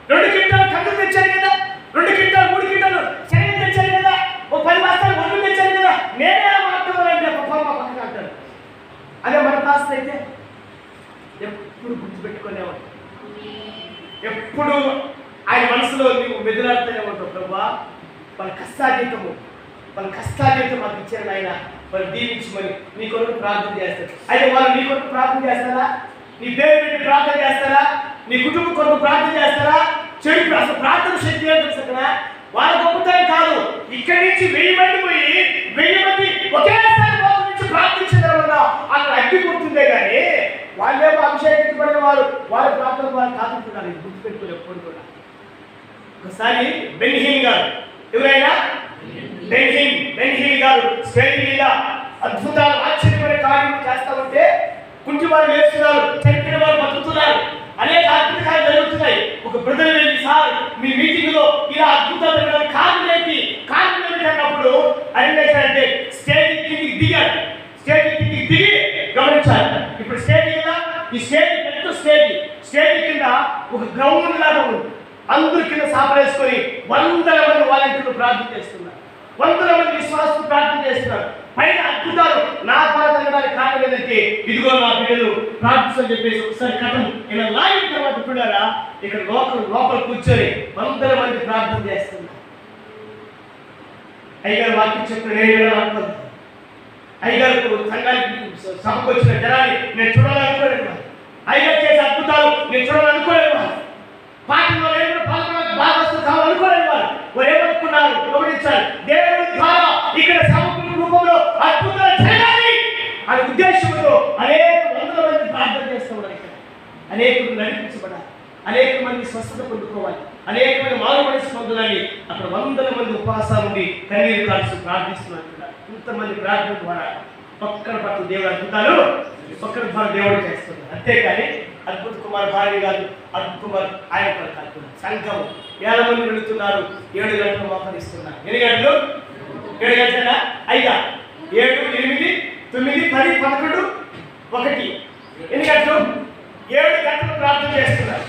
2 క్వింటాలు కందులు తెచ్చారు కదా, 2 క్వింటాలు 3 క్వింటాలు శనగలు తెచ్చారు కదా, ఒక 10 బస్తాలు ఒడ్లు తెచ్చారు కదా, నేనే మాట్లాడాలంటే పక్కన అంటారు. అదే మన పాస్ అయితే ఎప్పుడు గుర్తుపెట్టుకునేవాడు. ఎప్పుడు ఆయన మనసులో నీవు మెదులాడుతూనే ఉంటావు. ప్రభా వాళ్ళ కష్టాజీతము మాకు ఇచ్చారు ఆయన, వాళ్ళు దీవించమని నీ కొరకు ప్రార్థన చేస్తారు. అయితే వాళ్ళు నీ కొరకు ప్రార్థన చేస్తారా? నీ పేరు పెట్టి ప్రార్థన చేస్తారా? నీ కుటుంబం కొరకు ప్రార్థన చేస్తారా? చెడు అసలు ప్రార్థన శక్తి ఏంటో తెలుసా? వాళ్ళ గొప్పతనం కాదు. ఇక్కడి నుంచి 1000 మంది పోయి 1000 మంది ఒకేసారి నుంచి ప్రార్థించడం వల్ల అక్కడ అగ్గి గుర్తుందే కానీ వాళ్ళేమో అభిషేకించబడిన వాళ్ళ ప్రార్థన వాళ్ళు కాదుకుంటున్నారు. ఇది గుర్తుపెట్టుకుని ఎప్పుడు కూడా. ఒకసారి బెన్హీన్ గారు, ఎవరైనా బెన్హీన్ గారు స్టేజ్ మీద అద్భుతాలు ఆశ్చర్యపడే కార్యక్రమం చేస్తా ఉంటే కుంటి వారు వేస్తున్నారు, చనిపోయిన వారు బతుకుతున్నారు, అనేక అద్భుత కార్యాలు జరుగుతున్నాయి. ఒక బ్రదర్ వెళ్ళి సార్ మీ మీటింగ్ లో ఇలా అద్భుతాలు కారణం ఏంటి అన్నప్పుడు ఆయన చేశారంటే స్టేజ్ కిందికి దిగాడు. దిగి గమనించాలి. ఇప్పుడు స్టేజ్ కదా, ఈ స్టేజ్ పెద్ద స్టేజ్ కింద ఒక గ్రౌండ్ లాగా ఉంది. అందరి కింద సాపరేసుకొని 100 మంది వాలంటీర్లు ప్రార్థన చేస్తున్నారు, 100 మంది విశ్వాసులు ప్రార్థన చేస్తున్నారు. పైన అద్భుతాలు నా ద్వారా జరగడానికి కారణం ఏంటంటే ఇదిగో నా బిడ్డలు ప్రార్థిస్తని చెప్పేసి ఒకసారి కథం ఇలా లాగిన తర్వాత పిల్లరా ఇక్కడ లోపల కూర్చొని 100 మంది ప్రార్థన చేస్తున్నారు. అయ్యగారు వాక్యం చెప్పిన నేను అయ్యగారు సంఘానికి సభకు వచ్చిన జనాన్ని నేను చూడాలనుకోలేదు. అయ్యగారు చేసే అద్భుతాలు నేను చూడాలనుకోలేదు. పాటలో నేను పాల్గొనడానికి భాగస్థులు కావాలనుకోలేదు. వారు ఏమనుకున్నారు గమనించాలి. దేవుడి ద్వారా ఇక్కడ సభకు రూపంలో అద్భుతాలు చేయాలి అనే ఉద్దేశంతో అనేక 100 మంది ప్రార్థన చేస్తూ ఉన్నారు. ఇక్కడ అనేకులు నడిపించబడాలి, అనేక మంది స్వస్థత పొందుకోవాలి, అనేక మంది మారు మనసు పొందాలని అక్కడ 100 మంది ఉపవాసాలు ఉండి కన్నీరు కాల్సి ప్రార్థిస్తున్నారు. ఇంతమంది ప్రార్థన ద్వారా పక్కన పట్ల దేవుడు అద్భుతాలు పక్కన ద్వారా దేవుడు చేస్తున్నారు. అంతేకాని అద్భుత కుమార్ భార్య కాదు, అద్భుత కుమార్ ఆయన కాదు. సంఘం 7 మంది వెళుతున్నారు, 7 గంటలు మోకరిస్తున్నారు. ఎన్ని గంటలు? 7 గంటల 5 7 8 9 10 11 1 ఎన్ని గంటలు? 7 గంటలు ప్రార్థన చేస్తున్నారు.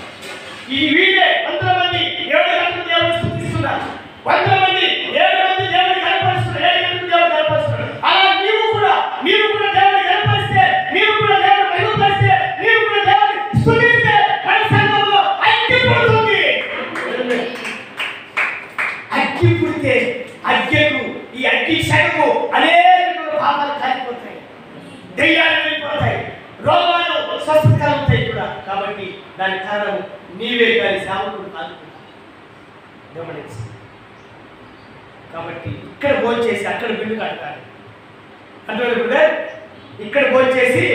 ఈ వీడే 100 మంది 7 గంటలు దేవుడు స్తుతిస్తున్నారు. 100 మంది 7 మంది దేవుడిని కనపరుస్తున్నారు. 7 గంటలు దేవుడు కనపరుస్తున్నారు. అలా నీవు కూడా దేవుడిని కనపరిస్తే, నీవు కూడా దేవుడిని మహిమపరిస్తే, నీవు కూడా దేవుడిని స్తుతిస్తే మన సంఘంలో ఐక్యం పుడుతుంది. అగ్గి పుడితే అగ్గికు ఈ అగ్గి శనకు అనేక పాపాలు కాలిపోతాయి, దెయ్యాలు వెళ్ళిపోతాయి, రోగాలు స్వస్థత కలుగుతాయి కూడా. కాబట్టి దాని కారణం నీవే కానీ సేవకుడు కాదు. గమనించి కాబట్టి ఇక్కడ భోజనం చేసి అక్కడ బిల్లు కట్టాలి. అంటే ఇక్కడ భోజనం చేసి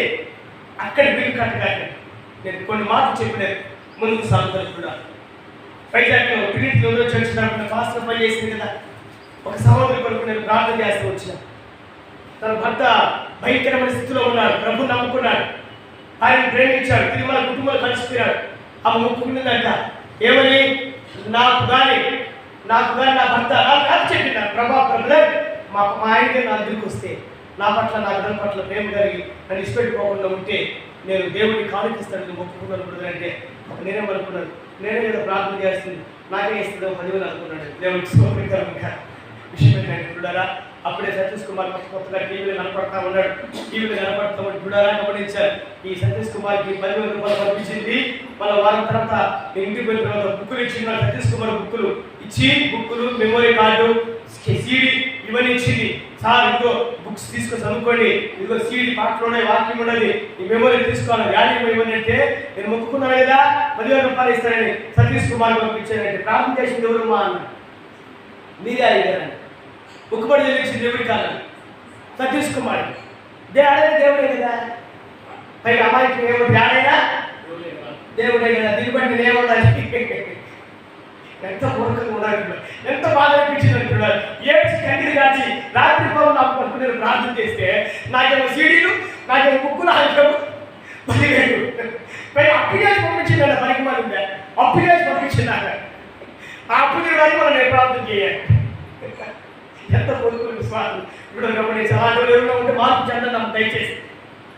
అక్కడ బిల్లు కట్టగాలి. నేను కొన్ని మాటలు చెప్పినాను ముందుకు సాగుతాను కూడా. వైజాగ్లో పిలిట్లో వచ్చినప్పుడు పాస్టర్ పని చేసింది కదా. ఒక సహోదరు కొరకు నేను ప్రార్థన చేస్తూ వచ్చిన. తన భర్త భయంకరమైన స్థితిలో ఉన్నాడు, ప్రభు నమ్ముకున్నాడు, ఆయన ప్రేమించాడు, తిరుమల కుటుంబాలు కలిసిపోయాడు. ఆమె మొక్కుకున్నదంట ఏమని, నాకు కానీ నా భర్త నాకు చెప్పిన బ్రదర్ మా ఆయనకి నా దగ్గరికి వస్తే నా పట్ల నా బిడ్డల పట్ల ప్రేమ కలిగి నన్ను ఇష్టపెట్టుకోకుండా ఉంటే నేను దేవుడిని కానుకిస్తాను మొక్కుకున్నాను బ్రదర్ అంటే నేనేమనుకున్నాను, నేనే కదా ప్రార్థన చేస్తుంది నాకే ఇస్తుందో 10,000 అనుకున్నాడు. దేవుడికి శోభకరంగా విషయం ఏంటంటే చూడారా, అప్పుడే సతీష్ కుమార్ కొత్తగా టీవీలో కనపడతా ఉన్నాడు. టీవీలో కనపడతా ఉంటే చూడారా గమనించారు. ఈ సతీష్ కుమార్కి 10,000 రూపాయలు పంపించింది. మళ్ళీ వారం తర్వాత ఇంటికి వెళ్ళిన తర్వాత బుక్కులు ఇచ్చింది. సతీష్ కుమార్ బుక్కులు ఇచ్చి, బుక్కులు, మెమొరీ కార్డు, సీడీ ఇవన్నీ ఇచ్చింది. సార్ ఇదిగో బుక్స్ తీసుకొని చదువుకోండి, ఇదిగో సీడీ పాటలోనే వాక్యం ఉన్నది, ఈ మెమొరీ తీసుకోవాలి, వ్యాల్యూ ఇవ్వండి అంటే నేను మొక్కుకున్నాను కదా 10,000 రూపాయలు ఇస్తానని సతీష్ కుమార్ పంపించానంటే ప్రార్థన చేసింది ఎవరు మా అన్న మీరే అయ్యారని ముక్కుబడి తెలిసింది దేవుడి కాదు సతీష్ కుమార్. దేవుడే కదా, పైగా అమ్మాయికి ఏమో ఆడైనా దేవుడే కదా. దీన్ని బట్టి నేనేమన్నా ఎంత పూర్వకంగా ఉన్నారు, ఎంత బాధ అనిపించింది అంటున్నారు. ఏడ్చి కన్నీరు కాచి రాత్రి పనులు నాకు పట్టుకుని నేను ప్రార్థన చేస్తే నాకేమో సీడీలు, నాకేమో బుక్కులు, నాకేమో 10,000 పైగా అప్పు చేసి పంపించింది అన్న పనికి మారిందా, అప్పు చేసి పంపించింది అన్న. ఆ అప్పు తీయడానికి మనం నేను ప్రార్థన చేయాలి. ఎంత పొందుకుని విశ్వాసం ఇప్పుడు గమనించి అలాంటి ఎవరైనా ఉంటే మార్పు చెందండి నమ్మ దయచేసి.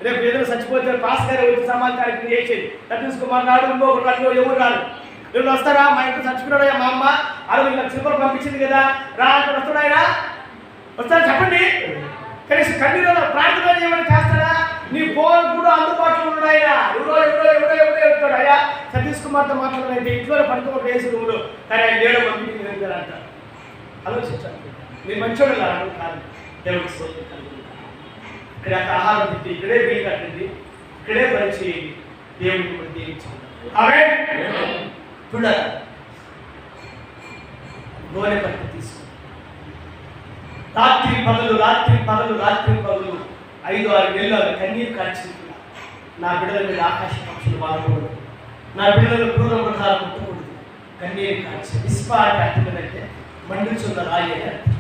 రేపు ఏదైనా చచ్చిపోతే పాస్ గారు వచ్చి సమాచారం చేసేది సతీష్ కుమార్ నాడు ఇంకొకటి అడిగి ఎవరు రాదు. ఎవరు వస్తారా, మా ఇంట్లో చచ్చిపోయాడు మా అమ్మ 60 లక్షల రూపాయలు పంపించింది కదా రా అంటే వస్తాడు ఆయన, వస్తారా చెప్పండి. కనీసం కన్నీరు ప్రార్థన చేయమని చేస్తాడా? నీ ఫోన్ కూడా అందుబాటులో ఉన్నాడు ఆయన. ఎవడో చెప్తాడు అయ్యా సతీష్ కుమార్తో మాట్లాడాలంటే ఇంట్లో పడుకోవడం వేసి రూములో, కానీ ఆయన లేడో పంపించింది అంటారు. ఆలోచించాలి. మీరు మంచోడు కాదు కాదు దేవుడికి స్తోత్రం కలుగుతుంది. ఇక్కడ ఆహారం తిట్టి ఇక్కడే బిల్లు కట్టండి, ఇక్కడే పని చేయండి, దేవుడిని కూడా దీవించుకుంటాం. ఆమేన్. చూడాలి గోనె పట్ట తీసుకుని రాత్రి పగలు 5-6 నెలలు కన్నీరు కాల్చుకుంటున్నా. నా బిడ్డల మీద ఆకాశ పక్షులు బాగకూడదు, నా బిడ్డలను క్రూర మృగాలు ముట్టకూడదు. కన్నీరు కాల్చి నిస్పాటి అర్థమైందంటే మండుచున్న రాయి అని అర్థం.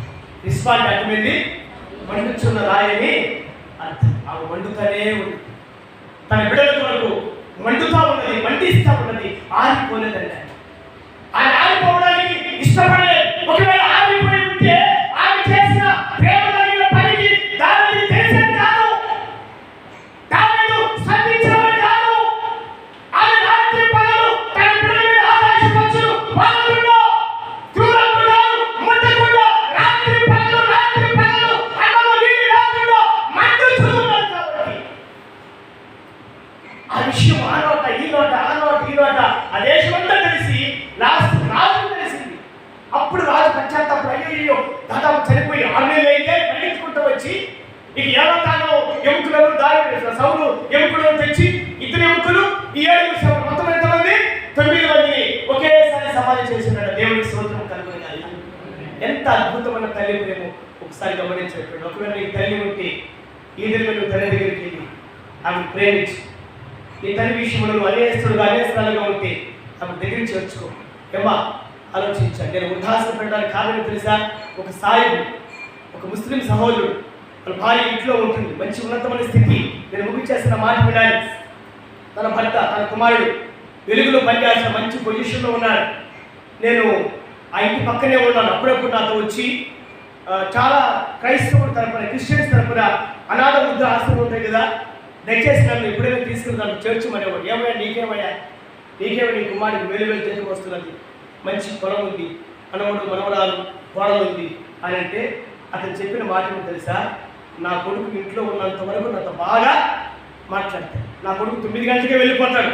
నిస్పాటి అర్థమైంది మండుచున్న రాయని అర్థం. ఆమె మండుతూనే ఉంది, తన బిడ్డల కొరకు మండుతా ఉన్నది, మండిస్తా ఉన్నది, ఆరిపోలేదండి. ఆయన ఆరిపోవడానికి ఇష్టపడలేదు. ఒకవేళ ఆరిపోయి ఉంటే ఆమె చేసిన ప్రేమ కలిగిన పనికి దానిని తెలిసేది కాదు, దానిని సంధించడం కాదు. ఆమె రాత్రి పగలు తన బిడ్డల మీద ఆకాశ పక్షులు వాలకుండా క్రూరంగా ముట్టకుండా రాత్రి పగలు అన్నలో నీళ్ళు రాకుండా చనిపోయి 6 నెలలు అయితే పరిగెత్తుకుంటూ వచ్చి ఇక యోనాతాను ఎముకలను సౌలు ఎముకలను తెచ్చి 2 ఎముకలు ఈ 7 మొత్తం ఎంతమంది 9 మందిని ఒకేసారి సమాధి చేసినాడు. దేవుడికి స్తోత్రం కలుగునుగాక. ఎంత అద్భుతమైన తల్లి ప్రేమ ఒకసారి గమనించినట్టు. ఒకవేళ నీకు తల్లి ఉంటే ఈ దిన నువ్వు తల్లి దగ్గరికి వెళ్ళి ఆమె ప్రేమించి నీ తల్లి విషయంలో నువ్వు అనేస్తాలుగా ఉంటే ఆమె దగ్గరికి చేర్చుకో. ఏమా ఆలోచించాను. నేను ఉదాహరణ పెట్టడానికి కారణం తెలుసా? ఒక సాయిబు, ఒక ముస్లిం సహోదరుడు, వాళ్ళ భార్య ఇంట్లో ఉంటుంది, మంచి ఉన్నతమైన స్థితి. నేను ముగించేసిన మాట వినాలి. తన భర్త, తన కుమారుడు వెలుగులో పనిచేసిన మంచి పొజిషన్లో ఉన్నాడు. నేను ఆ ఇంటి పక్కనే ఉన్నాను. అప్పుడప్పుడు నాతో వచ్చి చాలా క్రైస్తవుల తరపున, క్రిస్టియన్స్ తరపున అనాథ వృద్ధ ఆశ్రమం ఉంటాయి కదా, దయచేసి నన్ను ఎప్పుడైనా తీసుకుని నన్ను చేర్చమనేవాడు. ఏమయ్యా నీకేమయ్యా నీ కుమారుడికి వేలు చేతికి వస్తున్నది, మంచి పొలం ఉంది, మనవడు మనవరాలు గోడలు ఉంది అని అంటే అతను చెప్పిన మాట తెలుసా? నా కొడుకు ఇంట్లో ఉన్నంత వరకు నాతో బాగా మాట్లాడతాడు. నా కొడుకు 9 గంటలకే వెళ్ళిపోతాడు.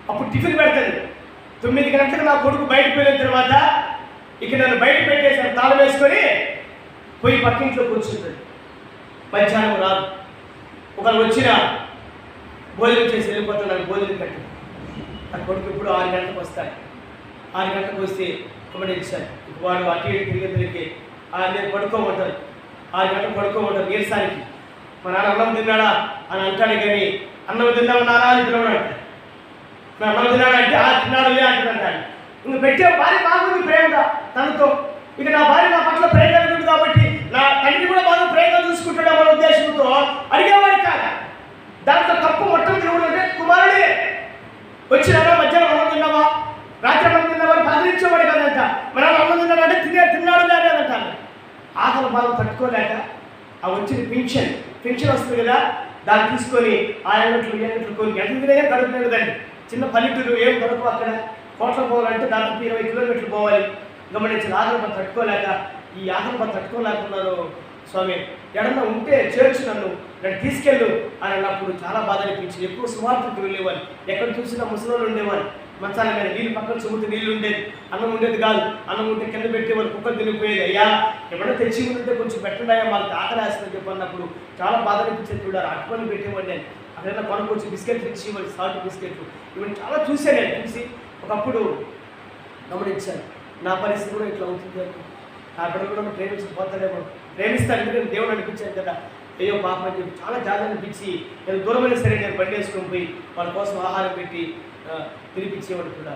అప్పుడు టిఫిన్ పెడతాడు. 9 గంటలకు నా కొడుకు బయటకు వెళ్ళిన తర్వాత ఇక నన్ను బయట పెట్టేసాను, తాళం వేసుకొని పోయి పక్కింట్లో కూర్చుంటాడు. మధ్యాహ్నం రాదు. ఒకరు వచ్చిన భోజనం చేసి వెళ్ళిపోతాడు. నాకు భోజనం కట్టి నా కొడుకు ఇప్పుడు 6 గంటలకు వస్తాడు. 6 గంటలకు వస్తే గమనించాను. వాడు అటు ఇటు తిరిగి నేను పడుకోమంటాను. 6 గంటలు పడుకోమంటాను నీరసానికి. మా నాన్న అన్నం తిన్నాడా అని అంటాడు, కానీ అన్నం తిన్నావు నానా అని పిలవడు. అన్నం తిన్నాడా అంటే తిన్నాడు లే అంటాడు. ఇంక పెట్టే భార్య బాగుంది ప్రేమగా తనతో. ఇక నా భార్య నా పట్ల ప్రేమగా ఉంది కాబట్టి నా తండ్రి కూడా బాగా ప్రేమగా చూసుకుంటాడు అనే ఉద్దేశంతో అడిగేవాడు కాదు. దాంట్లో తప్పు మొట్టమొదటి ఎవరు అంటే కుమారుడే. వచ్చినారా మధ్యాహ్నం అన్నం తిన్నావా, రాత్రి అన్నం తిన్నావా అని బదిలించేవాడు కదంట. మన అన్నం తిన్నాడు అంటే తిన్నాడు లేదంటాను. ఆకలి బాగా తట్టుకోలేక ఆ వచ్చిన పెన్షన్ వస్తుంది కదా, దాన్ని తీసుకొని 6 గంటలు 7 గంటలు కొని ఎంత తినే గడుపునే కదండి. చిన్న పల్లెటూరు ఏం దొరకవు అక్కడ. కోట్ల పోవాలంటే దాదాపు 20 కిలోమీటర్లు పోవాలి. గమనించిన ఆకలి బాగా తట్టుకోలేక ఈ ఆకలి బాగా తట్టుకోలేకున్నాను స్వామి, ఎడన్నా ఉంటే చేర్చు నన్ను తీసుకెళ్ళు అని అన్నప్పుడు చాలా బాధ అనిపించింది. ఎక్కువ సువార్తకు వెళ్ళేవాళ్ళు. ఎక్కడ చూసినా ముసలోళ్ళు ఉండేవాళ్ళు. మంచాల మీద నీళ్ళు పక్కన చుమ్ముతూ నీళ్ళు ఉండేది. అన్నం ఉండేది కాదు. అన్నం ఉంటే కింద పెట్టేవాళ్ళు, కుక్కలు తినిపోయేది. అయ్యా ఎప్పుడైనా తెచ్చి ఉంటే కొంచెం పెట్టండాయా మాకు ఆకలి వేస్తుందని చెప్పన్నప్పుడు చాలా బాధ అనిపించేది. చూడాలి అటుపని పెట్టేవాడిని నేను. అక్కడైనా కొనుక్కొచ్చి బిస్కెట్లు ఇచ్చేవాళ్ళు, సాల్ట్ బిస్కెట్లు. ఇవన్నీ చాలా చూశాను నేను. చూసి ఒకప్పుడు గమనించాను నా పరిస్థితి కూడా ఇట్లా అవుతుంది. నా బిడ్డలు కూడా ప్రేమించకపోతాడేమో. ప్రేమిస్తాను ఎందుకంటే దేవుడు అనిపించాను కదా. అయ్యో పాప అని చెప్పి చాలా జాగ్రత్త అనిపించి నేను దూరమైన సరే నేను బండి వేసుకొని పోయి వాళ్ళ కోసం ఆహారం పెట్టి తినిపించేవాడు కూడా.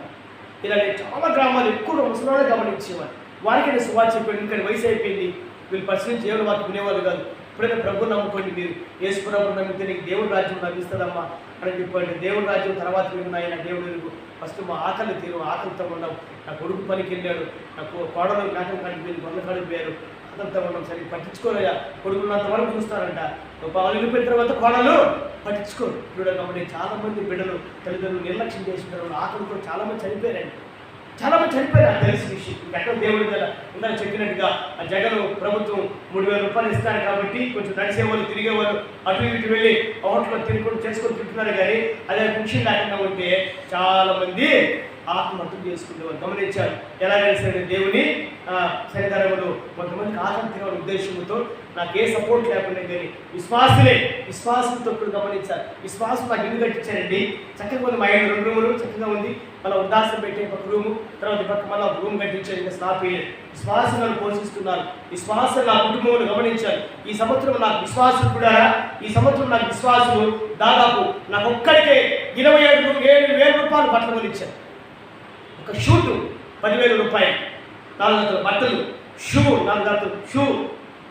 ఇలా నేను చాలా గ్రామాలు ఎక్కువ ముసలివాళ్ళే గమనించేవాడు. వారికి నేను సువార్త చెప్పాడు. ఎందుకంటే వయసు అయిపోయింది, వీళ్ళు పరిశీలించి దేవుడు వారికి వినేవాళ్ళు కాదు. ఇప్పుడైనా ప్రభు నమ్ముకోండి, మీరు యేసు ప్రభువు నమ్మితే నీకు దేవుడు రాజ్యం లభిస్తుందమ్మా అని చెప్పండి. దేవుడు రాజ్యం తర్వాత విన్నాయన దేవుడు ఫస్ట్ మా ఆకలి ఆకలితో ఉన్నాం. నా కొడుకు పనికి వెళ్ళాడు, నాకు కోడలు నాటం కడిపోయింది, వంద కడిపోయారు, అదంతా ఉన్నాం సరే పట్టించుకోలేదా. కొడుకున్నంత వరకు చూస్తారంట. వాళ్ళు వెళ్ళిపోయిన తర్వాత కోడలు పట్టించుకోరు. ఇప్పుడు కాబట్టి చాలామంది బిడ్డలు తల్లిదండ్రులు నిర్లక్ష్యం చేసిన ఆకలితో చాలామంది చనిపోయారండి. చాలామంది చనిపోయారు. తెలిసిన విషయం ఎక్కడ దేవుడి కదా ఉందని చెప్పినట్టుగా ఆ జగన్ ప్రభుత్వం 3000 రూపాయలు ఇస్తారు కాబట్టి కొంచెం నడిచేవాళ్ళు తిరిగేవాళ్ళు అటు ఇటు వెళ్ళి హోటల్లో తినుకొని చేసుకొని తింటున్నారు. కానీ అదే విషయం లేకుండా ఉంటే చాలామంది ఆత్మహత్య చేసుకునేవారు. గమనించారు. ఎలా చేశాడు దేవుని సన్నిధానంలో కొంతమందికి ఆత్మహత్య తినే ఉద్దేశంతో నాకు ఏ సపోర్ట్ లేకుండా కానీ విశ్వాసంతో ఇప్పుడు గమనించారు. విశ్వాసం నాకు ఇల్లు కట్టించారండి. చక్కగా ఉంది. మా ఇంట్లో 2 రూములు చక్కగా ఉంది. మళ్ళీ ఉద్దాసం పెట్టే ఒక రూము, తర్వాత పక్క మళ్ళీ ఒక రూమ్ కట్టించారు. ఇంకా స్లాప్ వేయలేదు. విశ్వాసం నన్ను పోషిస్తున్నారు. విశ్వాసం నా కుటుంబంలో గమనించారు. ఈ సంవత్సరం నాకు విశ్వాసం కూడా నాకు విశ్వాసులు దాదాపు నాకు ఒక్కడికే 27,000 రూపాయలు బట్టలు కొనిచ్చారు. ఒక షూటు 10,000 రూపాయలు, 4 జతల బట్టలు, షూ 4 జతలు షూ,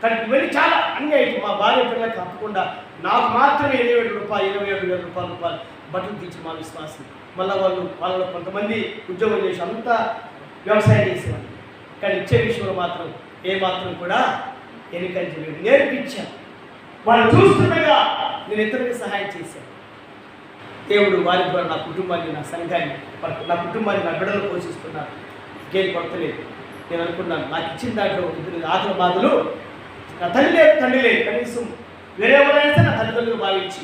కానీ ఇవన్నీ చాలా అన్యాయం. మా భార్య పిల్లలకి తప్పకుండా నాకు మాత్రమే 27,000 రూపాయలు బట్టలు తీర్చి మా విశ్వాసం. మళ్ళీ వాళ్ళలో కొంతమంది ఉద్యోగం చేసి అంతా వ్యవసాయం చేసేవాళ్ళు. కానీ ఇచ్చే విషయంలో మాత్రం ఏమాత్రం కూడా ఎన్నికలు నేర్పించాను. వాళ్ళు చూస్తుండగా నేను ఇతరులకు సహాయం చేశాను. దేవుడు వారి ద్వారా నా కుటుంబాన్ని, నా సంఘాన్ని, నా కుటుంబాన్ని, నా బిడ్డలు పోషిస్తున్నారు. ఇంకేం కొడతలేదు. నేను అనుకున్నాను నాకు ఇచ్చిన దాంట్లో ఆకలి బాధలు నా తల్లి లేదు, తండ్రి లేదు, కనీసం వేరే ఎవరైనా నా తల్లిదండ్రులు భావించి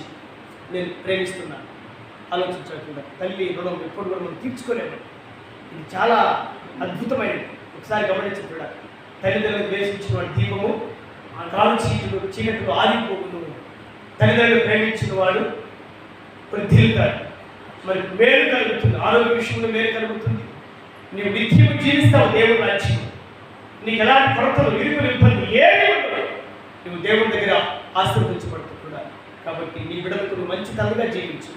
నేను ప్రేమిస్తున్నాను. ఆలోచించకుండా తల్లి రుణం ఎప్పుడు కూడా మనం తీర్చుకోలేము. ఇది చాలా అద్భుతమైనది. ఒకసారి గమనించకుండా తల్లిదండ్రులకు ద్వేషించిన దీపము ఆ కాలు చీకటిలో ఆదిపోకును. తల్లిదండ్రులు ప్రేమించిన వాడు వృద్ధిల్తాడు. మరి మేలు కలుగుతుంది, ఆరోగ్య విషయంలో మేలు కలుగుతుంది. నీవు నిత్యము జీవిస్తావు దేవుని రాజ్యం. నీకు ఎలాంటి కొరతలు, ఇరుకులు, ఇబ్బంది ఏమీ ఉండవు. నువ్వు దేవుని దగ్గర ఆశీర్వదించబడుతున్నాడు. కాబట్టి నీ బిడ్డలకు నువ్వు మంచి తల్లిగా జీవించు.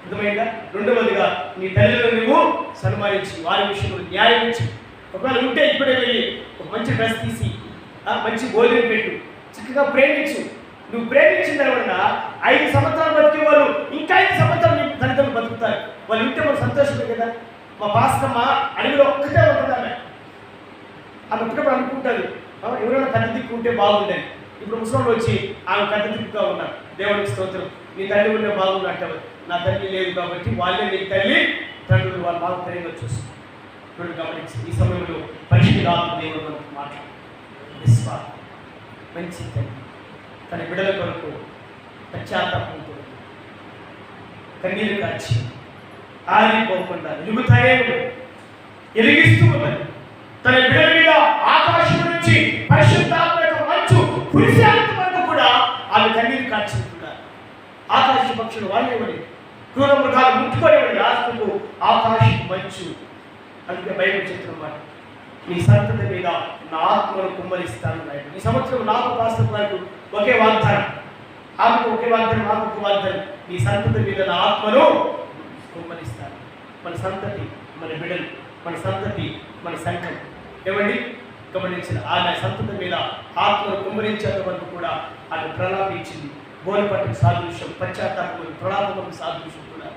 అర్థమైందా? రెండవదిగా నీ తల్లిదండ్రులు నువ్వు సన్మానించి వారి విషయంలో న్యాయం ఇచ్చి, ఒకవేళ ఉంటే ఇప్పుడే వెళ్ళి ఒక మంచి డ్రెస్ తీసి మంచి భోజనం పెట్టు, చక్కగా ప్రేమించు. నువ్వు ప్రేమించిన తర్వాత 5 సంవత్సరాలు బతికే వాళ్ళు ఇంకా 5 సంవత్సరాలు నీ తల్లిదండ్రులు బతుకుతారు. వాళ్ళు ఉంటే మనకు సంతోషమే కదా. మా పాస్తమ్మ అడవిలో ఒక్కటే ఉంటుంది. ఆమె ఎప్పుడప్పుడు అనుకుంటుంది ఎవరైనా తండ్రి దిక్కు ఉంటే బాగుండేది. ఇప్పుడు ముసలిలో వచ్చి ఆమె తండ్రి దిక్కుగా ఉన్నారు. దేవుడికి స్తోత్రం. నీ తల్లి ఉంటే బాగున్నట్టు. నా తల్లి లేదు కాబట్టి వాళ్ళే నీ తల్లి తండ్రులు వాళ్ళు బాగా తెలియగా చూస్తారు. ఇప్పుడు గమనించి ఈ సమయంలో పరిశుద్ధాత్మ దేవుడు మనకు మాట్లాడు. విశ్వాసం మంచి తల్లి తన బిడ్డల కొరకు పశ్చాత్తాపంతో కన్నీరు కాచి ఆరిపోకుండా ఎలుగుతానే ఎలిగిస్తూ ఉన్నది. తన బిడ్డల మీద ఆకాశం నుంచి పరిశుద్ధాత్మ యొక్క మంచు కురిసేంత వరకు కూడా ఆమె కన్నీరు కాచుకుంటున్నారు. ఆకాశ పక్షులు వాళ్ళేవని, క్రూర మృగాలు ముట్టుకోలేవని, రాష్ట్రకు ఆకాశం మంచు. అందుకే బైబిల్ చెప్తున్నమాట, నీ సంతతి మీద నా ఆత్మను కుమ్మరిస్తాను. ఈ సంవత్సరం నాకు పాస్టర్ గారికి ఒకే వాగ్దానం, ఆమెకు ఒకే వాగ్దానం, నాకు ఒక వాగ్దానం. నీ సంతతి మీద నా ఆత్మను కుమ్మరిస్తాను. మన సంతతి, మన బిడ్డలు, మన సంతతి, మన సంఘం ఏమండి గమనించిన ఆమె సంతతి మీద ఆత్మను కుమ్మరించేంత వరకు కూడా ఆమె ప్రలాపించింది. గోనపట్టుకు సాదృశ్యం, పశ్చాత్తాపం ప్రలాపములకు సాదృశ్యం కూడా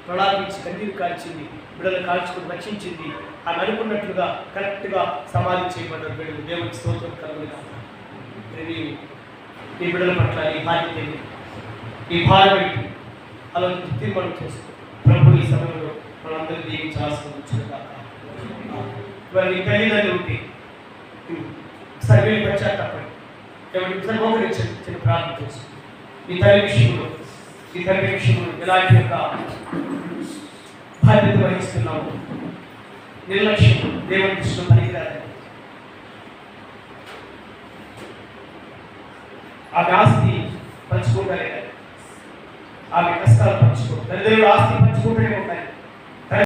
ప్రలాపించి కన్నీరు కాల్చింది. బిడ్డలు కాల్చుకుని రక్షించింది. ఆమె అనుకున్నట్లుగా కరెక్ట్గా సమాధి చేయబడ్డారు బిడ్డలు. దేవునికి స్తోత్రం కలుగుగా. ఈ బిడ్డల పట్ల ఈ బాధ్యత, ఈ భారం అలా తీర్మానం చేసుకో. ప్రభు ఈ సమయంలో మనందరూ దీవించి ఆశీర్వదించుగాక. ఇవాళ నీ తల్లిదండ్రులు ఉంటే ఒకసారి వెళ్ళి పశ్చాత్తాపడి ఒకసారి మోకరించండి, చిన్న ప్రార్థన చేసుకో. ఈ తల్లి విషయంలో, ఈ తండ్రి విషయంలో ఎలాంటి యొక్క బాధ్యత వహిస్తున్నాము. నిర్లక్ష్యం దేవుని దృష్టిలో పనికిరాదు. ఆమె ఆస్తి పంచుకుంటారే, ఆమె కష్టాలు పంచుకో. తల్లిదండ్రులు ఆస్తి పంచుకుంటేనే